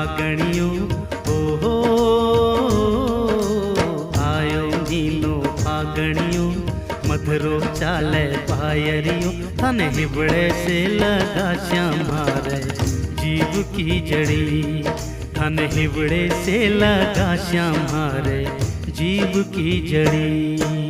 फागणियो ओहो आयो नीनो फागणियो मधुरो चाले पायरियो थने हिबड़े से लगा श्यामारे जीव की जड़ी थने हिबड़े से लगा श्यामारे जीव की जड़ी।